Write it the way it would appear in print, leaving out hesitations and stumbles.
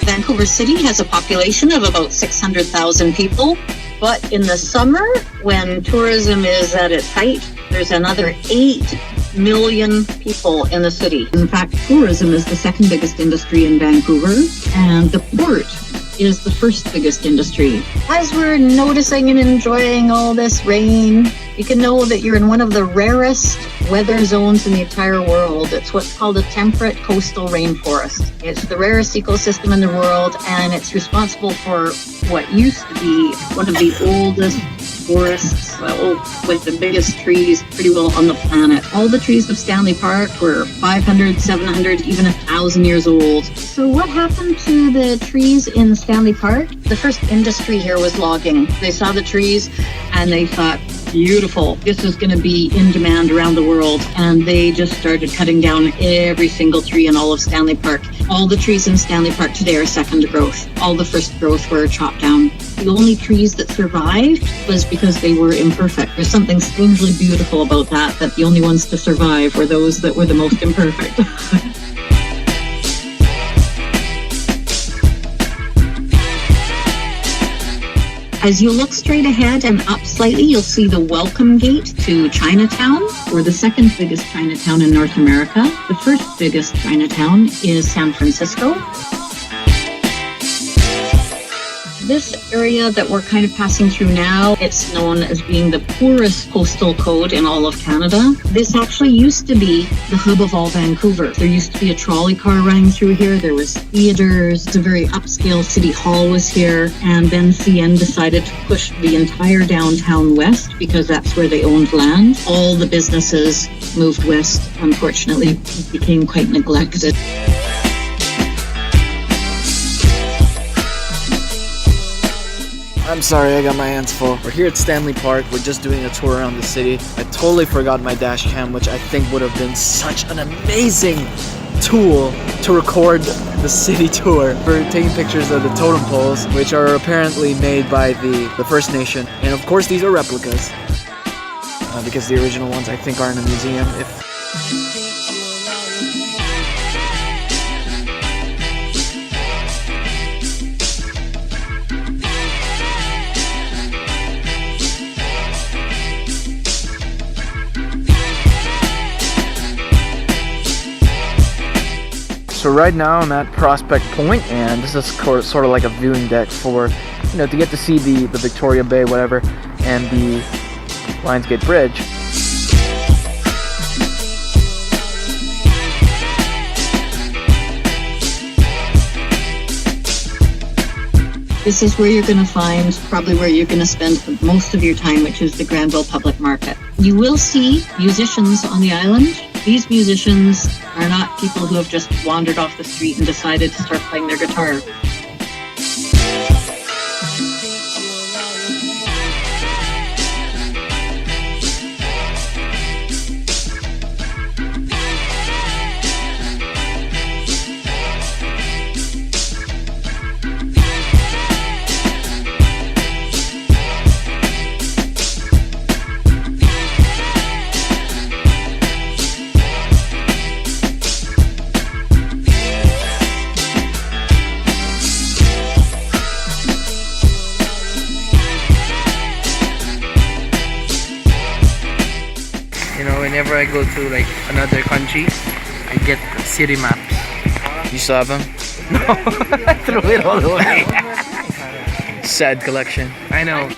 Vancouver City has a population of about 600,000 people, but in the summer, when tourism is at its height, there's another 8 million people in the city. In fact, tourism is the second biggest industry in Vancouver, and the port is the first biggest industry. As we're noticing and enjoying all this rain, you can know that you're in one of the rarest weather zones in the entire world. It's what's called a temperate coastal rainforest. It's the rarest ecosystem in the world, and it's responsible for what used to be one of the oldest forests, with the biggest trees pretty well on the planet. All the trees of Stanley Park were 500, 700, even 1,000 years old. So what happened to the trees in Stanley Park? The first industry here was logging. They saw the trees and they thought, beautiful, this is going to be in demand around the world. And they just started cutting down every single tree in all of Stanley Park. All the trees in Stanley Park today are second growth. All the first growth were chopped down. The only trees that survived was because they were imperfect. There's something strangely beautiful about that the only ones to survive were those that were the most imperfect. As you look straight ahead and up slightly, you'll see the welcome gate to Chinatown, or the second biggest Chinatown in North America. The first biggest Chinatown is San Francisco. This area that we're kind of passing through now, it's known as being the poorest postal code in all of Canada. This actually used to be the hub of all Vancouver. There used to be a trolley car running through here. There was theaters. The very upscale city hall was here. And then CN decided to push the entire downtown west because that's where they owned land. All the businesses moved west. Unfortunately, it became quite neglected. I'm sorry, I got my hands full. We're here at Stanley Park. We're just doing a tour around the city. I totally forgot my dash cam, which I think would have been such an amazing tool to record the city tour. We're taking pictures of the totem poles, which are apparently made by the First Nation. And of course, these are replicas, because the original ones I think are in a museum. So right now I'm at Prospect Point, and this is sort of like a viewing deck for, to get to see the Victoria Bay, whatever, and the Lionsgate Bridge. This is where you're going to find, probably where you're going to spend most of your time, which is the Granville Public Market. You will see musicians on the island. These musicians are not people who have just wandered off the street and decided to start playing their guitar. Whenever I go to like another country, I get city maps. You still have them? No, I threw it all away. Sad collection. I know.